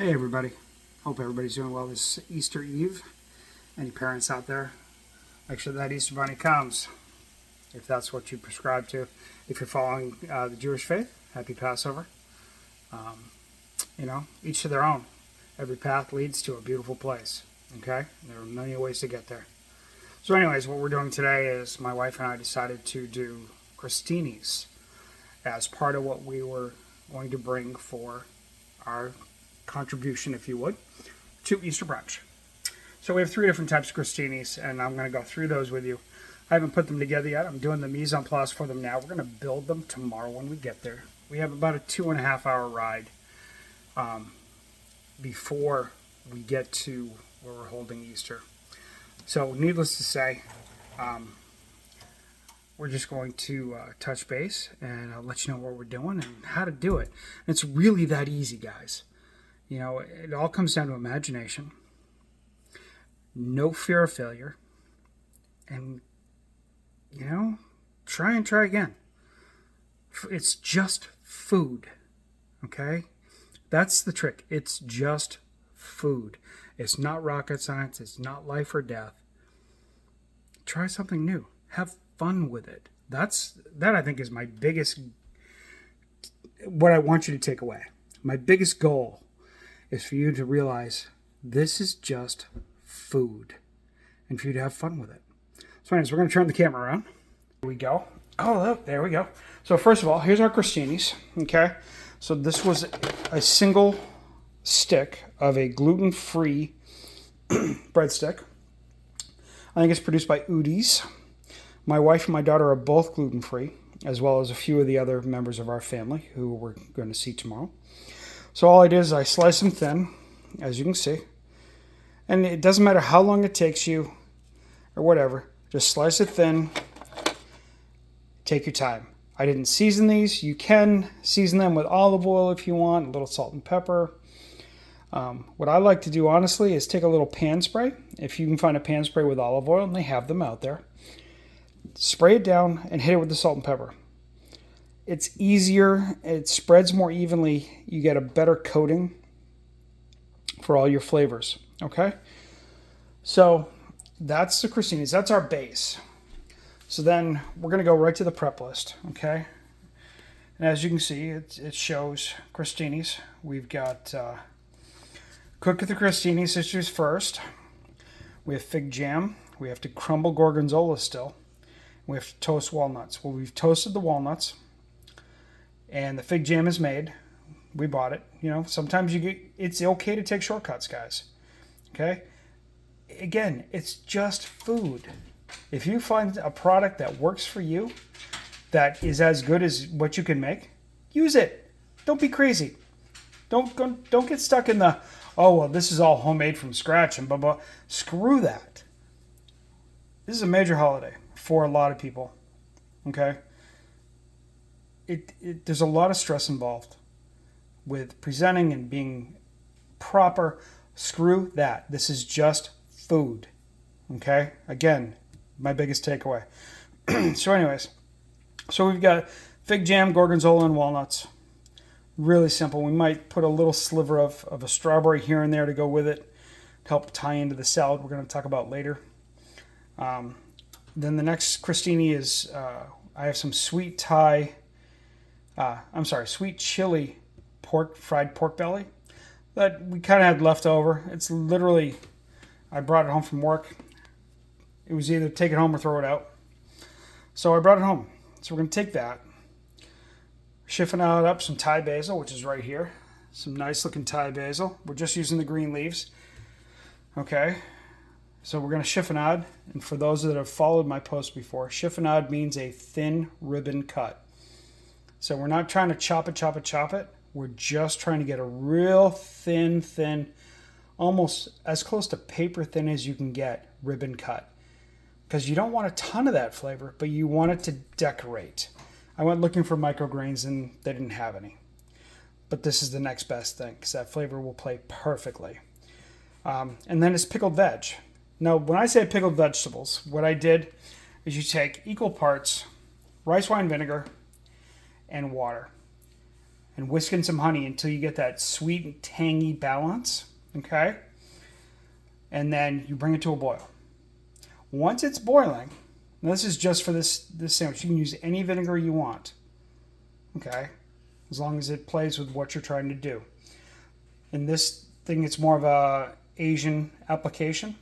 Hey everybody, hope everybody's doing well this Easter Eve. Any parents out there, make sure that Easter bunny comes, if that's what you prescribe to. If you're following the Jewish faith, happy Passover. Each to their own. Every path leads to a beautiful place, okay? There are many ways to get there. So anyways, what we're doing today is my wife and I decided to do Crostinis as part of what we were going to bring for our contribution, if you would, to Easter brunch. So we have 3 different types of crostinis, and I'm going to go through those with you. I haven't put them together yet. I'm doing the mise en place for them now. We're going to build them tomorrow when we get there. We have about a 2.5-hour ride before we get to where we're holding Easter. So needless to say, we're just going to touch base, and I'll let you know what we're doing and how to do it. And it's really that easy, guys. You know, it all comes down to imagination, no fear of failure, and, try and try again. It's just food, okay? That's the trick. It's just food. It's not rocket science. It's not life or death. Try something new. Have fun with it. That I think is my biggest, what I want you to take away. My biggest goal is for you to realize this is just food and for you to have fun with it. So anyways, we're going to turn the camera around. Here we go. Oh, look, there we go. So first of all, here's our crostinis, okay? So this was a single stick of a gluten-free breadstick. I think it's produced by Udi's. My wife and my daughter are both gluten-free, as well as a few of the other members of our family who we're going to see tomorrow. So all I did is I slice them thin, as you can see. And it doesn't matter how long it takes you or whatever. Just slice it thin. Take your time. I didn't season these. You can season them with olive oil if you want, a little salt and pepper. What I like to do, honestly, is take a little pan spray. If you can find a pan spray with olive oil, and they have them out there. Spray it down and hit it with the salt and pepper. It's easier. It spreads more evenly. You get a better coating for all your flavors. Okay? So that's the crostinis. That's our base. So then we're going to go right to the prep list. Okay? And as you can see, it shows crostinis. We've got cook the crostini sisters first. We have fig jam. We have to crumble gorgonzola still. We have to toast walnuts. Well, we've toasted the walnuts. And the fig jam is made. We bought it. Sometimes it's okay to take shortcuts, guys. Okay? Again, it's just food. If you find a product that works for you, that is as good as what you can make, use it. Don't be crazy. Don't get stuck in the, oh, well, this is all homemade from scratch and blah, blah. Screw that. This is a major holiday for a lot of people. Okay? There's a lot of stress involved with presenting and being proper. Screw that. This is just food. Okay? Again, my biggest takeaway. So anyways, we've got fig jam, gorgonzola, and walnuts. Really simple. We might put a little sliver of a strawberry here and there to go with it to help tie into the salad we're going to talk about later. Then the next crostini is I have some sweet chili fried pork belly that we kind of had left over. It's literally, I brought it home from work. It was either take it home or throw it out. So I brought it home. So we're going to take that, chiffonade up some Thai basil, which is right here. Some nice looking Thai basil. We're just using the green leaves. Okay. So we're going to chiffonade. And for those that have followed my post before, chiffonade means a thin ribbon cut. So we're not trying to chop it. We're just trying to get a real thin, almost as close to paper thin as you can get ribbon cut. Because you don't want a ton of that flavor, but you want it to decorate. I went looking for micrograins and they didn't have any. But this is the next best thing because that flavor will play perfectly. And then it's pickled veg. Now, when I say pickled vegetables, what I did is you take equal parts rice wine vinegar and water. and whisk in some honey until you get that sweet and tangy balance, okay? And then you bring it to a boil. Once it's boiling, and this is just for this sandwich, you can use any vinegar you want, okay? As long as it plays with what you're trying to do. In this thing, it's more of a Asian application.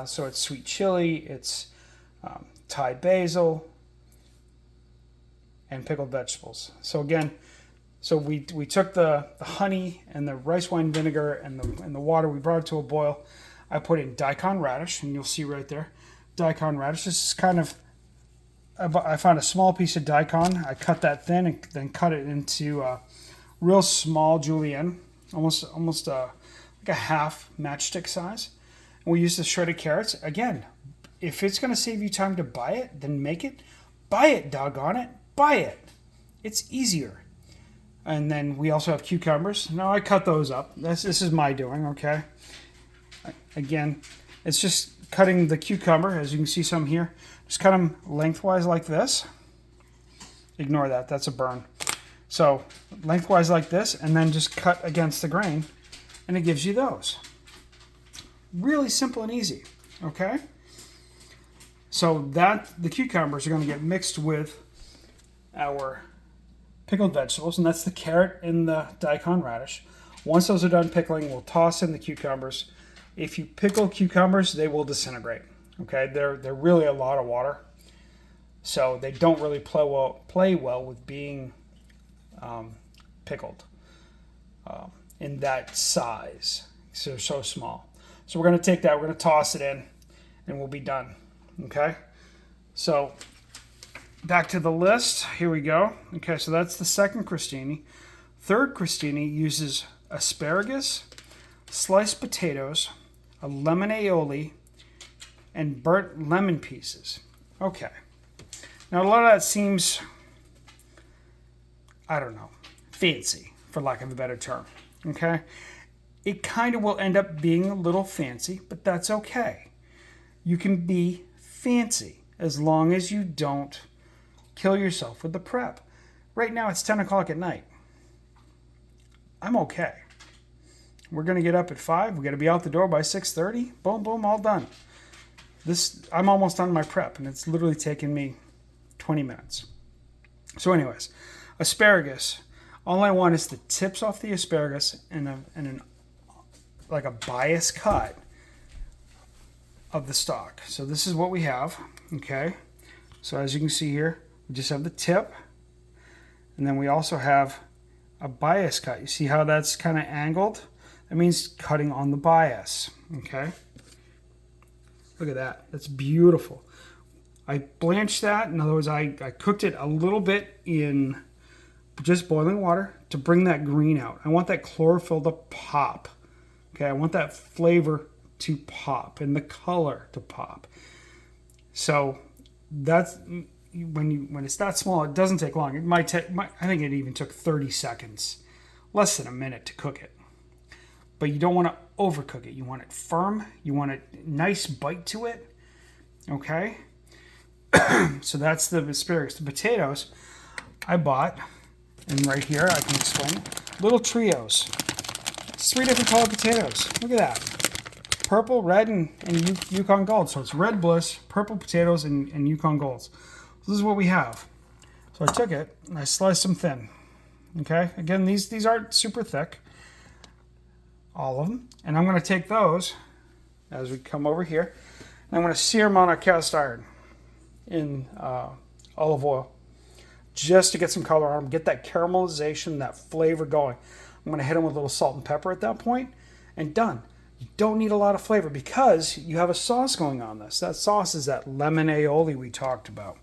So it's sweet chili, it's Thai basil, and pickled vegetables. So again, we took the honey and the rice wine vinegar and the water. We brought it to a boil. I put in daikon radish, and you'll see right there, daikon radish. This is kind of, I found a small piece of daikon. I cut that thin and then cut it into real small julienne, almost like a half matchstick size. And we use the shredded carrots. Again, if it's going to save you time to buy it, then make it. Buy it, doggone it. Buy it. It's easier. And then we also have cucumbers. Now I cut those up. This is my doing, okay? Again, it's just cutting the cucumber, as you can see some here. Just cut them lengthwise like this. Ignore that, that's a burn. So lengthwise like this, and then just cut against the grain, and it gives you those. Really simple and easy, okay? So the cucumbers are going to get mixed with our pickled vegetables, and that's the carrot and the daikon radish. Once those are done pickling, we'll toss in the cucumbers. If you pickle cucumbers, they will disintegrate. Okay, they're really a lot of water, so they don't really play well with being pickled in that size. So they're so small. So we're going to take that, we're going to toss it in, and we'll be done. Okay, so back to the list. Here we go. Okay, so that's the second crostini. Third crostini uses asparagus, sliced potatoes, a lemon aioli, and burnt lemon pieces. Okay. Now a lot of that seems, I don't know, fancy, for lack of a better term. Okay? It kind of will end up being a little fancy, but that's okay. You can be fancy as long as you don't kill yourself with the prep. Right now it's 10 o'clock at night. I'm okay. We're going to get up at 5. We're going to be out the door by 6:30. Boom, boom, all done. I'm almost done my prep, and it's literally taken me 20 minutes. So anyways, asparagus. All I want is the tips off the asparagus and like a bias cut of the stalk. So this is what we have, okay? So as you can see here, we just have the tip, and then we also have a bias cut. You see how that's kind of angled? That means cutting on the bias, okay? Look at that. That's beautiful. I blanched that. In other words, I cooked it a little bit in just boiling water to bring that green out. I want that chlorophyll to pop. Okay, I want that flavor to pop and the color to pop. So that's when it's that small, it doesn't take long. It might take, I think it even took 30 seconds, less than a minute to cook it. But you don't want to overcook it. You want it firm. You want a nice bite to it. Okay? So that's the asparagus. The potatoes I bought, and right here I can explain, little trios. It's 3 different colored potatoes. Look at that. Purple, red, and Yukon Gold. So it's red bliss, purple potatoes, and Yukon Golds. So this is what we have. So I took it and I sliced them thin. Okay? Again, these aren't super thick. All of them. And I'm going to take those as we come over here, and I'm going to sear them on a cast iron in olive oil just to get some color on them, get that caramelization, that flavor going. I'm going to hit them with a little salt and pepper at that point, and done. You don't need a lot of flavor because you have a sauce going on this. That sauce is that lemon aioli we talked about.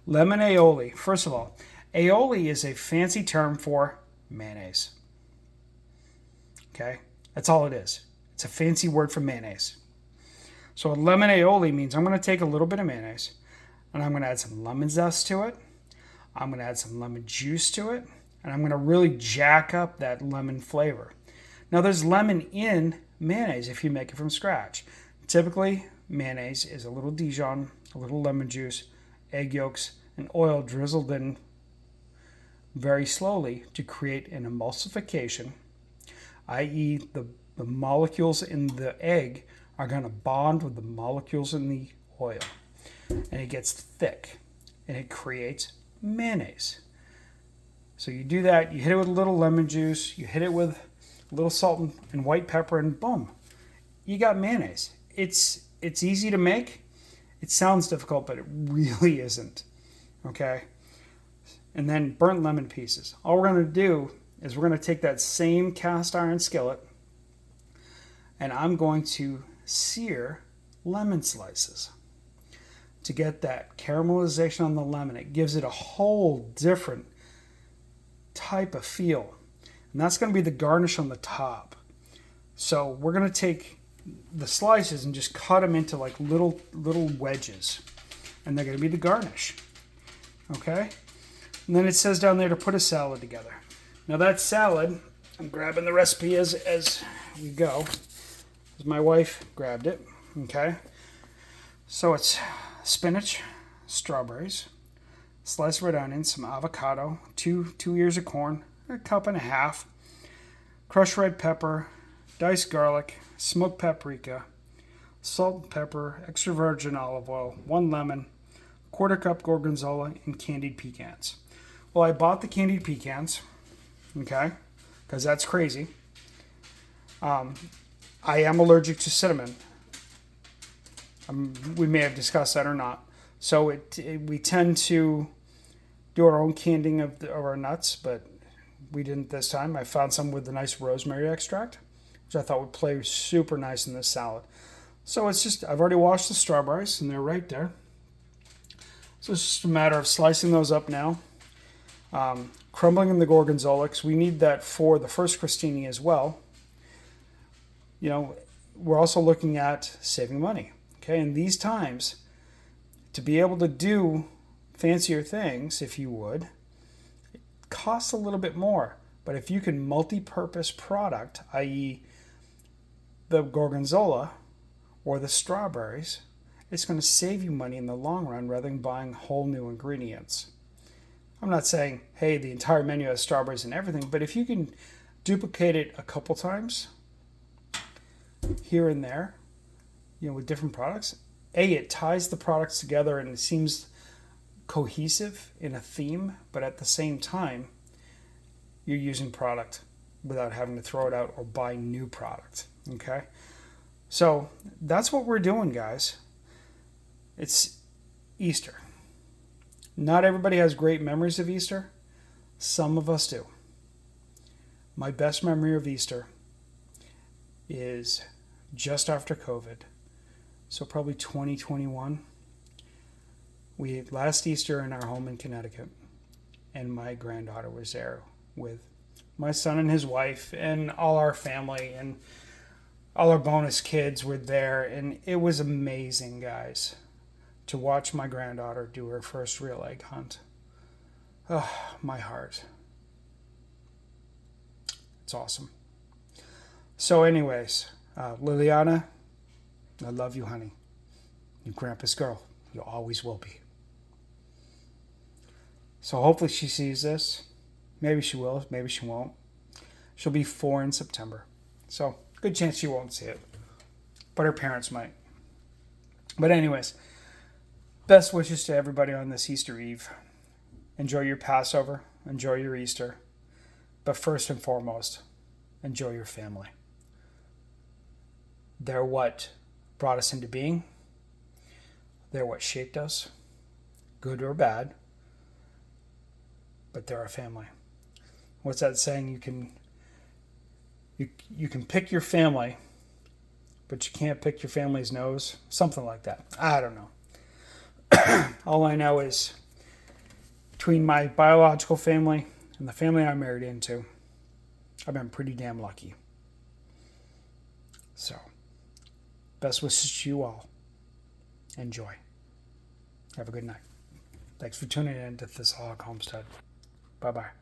Lemon aioli. First of all, aioli is a fancy term for mayonnaise. Okay? That's all it is. It's a fancy word for mayonnaise. So a lemon aioli means I'm going to take a little bit of mayonnaise and I'm going to add some lemon zest to it. I'm going to add some lemon juice to it. And I'm going to really jack up that lemon flavor. Now there's lemon in mayonnaise if you make it from scratch. Typically, mayonnaise is a little Dijon, a little lemon juice, egg yolks, and oil drizzled in very slowly to create an emulsification, i.e. the molecules in the egg are going to bond with the molecules in the oil. And it gets thick and it creates mayonnaise. So you do that, you hit it with a little lemon juice, you hit it with a little salt and white pepper, and boom, you got mayonnaise. It's easy to make. It sounds difficult, but it really isn't. Okay? And then burnt lemon pieces. All we're going to do is we're going to take that same cast iron skillet and I'm going to sear lemon slices to get that caramelization on the lemon. It gives it a whole different type of feel. And that's going to be the garnish on the top. So we're going to take the slices and just cut them into like little wedges. And they're going to be the garnish. Okay? And then it says down there to put a salad together. Now that salad, I'm grabbing the recipe as we go. As my wife grabbed it. Okay? So it's spinach, strawberries, sliced red onions, some avocado, two ears of corn, a cup and a half, crushed red pepper, diced garlic, smoked paprika, salt and pepper, extra virgin olive oil, 1 lemon, quarter cup gorgonzola, and candied pecans. Well, I bought the candied pecans, okay, because that's crazy. I am allergic to cinnamon. We may have discussed that or not. So we tend to do our own candying of our nuts, but we didn't this time. I found some with a nice rosemary extract, which I thought would play super nice in this salad. So it's just, I've already washed the strawberries, and they're right there. So it's just a matter of slicing those up now, crumbling in the gorgonzola, because we need that for the first crostini as well. You know, we're also looking at saving money. Okay, in these times, to be able to do fancier things, if you would, it costs a little bit more. But if you can multi-purpose product, i.e. the gorgonzola or the strawberries, it's going to save you money in the long run rather than buying whole new ingredients. I'm not saying, hey, the entire menu has strawberries and everything, but if you can duplicate it a couple times, here and there, you know, with different products, it ties the products together and it seems cohesive in a theme, but at the same time, you're using product without having to throw it out or buy new product. Okay? So that's what we're doing, guys. It's Easter. Not everybody has great memories of Easter. Some of us do. My best memory of Easter is just after COVID. So probably 2021. We had last Easter in our home in Connecticut, and my granddaughter was there with my son and his wife and all our family, and all our bonus kids were there, and it was amazing, guys, to watch my granddaughter do her first real egg hunt. Oh, my heart. It's awesome. So anyways, Liliana, I love you, honey. You're Grandpa's girl. You always will be. So hopefully she sees this. Maybe she will. Maybe she won't. She'll be 4 in September. So good chance she won't see it. But her parents might. But anyways, best wishes to everybody on this Easter Eve. Enjoy your Passover. Enjoy your Easter. But first and foremost, enjoy your family. They're what brought us into being. They're what shaped us, good or bad. But they're our family. What's that saying? You can pick your family, but you can't pick your family's nose. Something like that. I don't know. All I know is between my biological family and the family I married into, I've been pretty damn lucky. So, best wishes to you all. Enjoy. Have a good night. Thanks for tuning in to Thistlehawk Homestead. Bye-bye.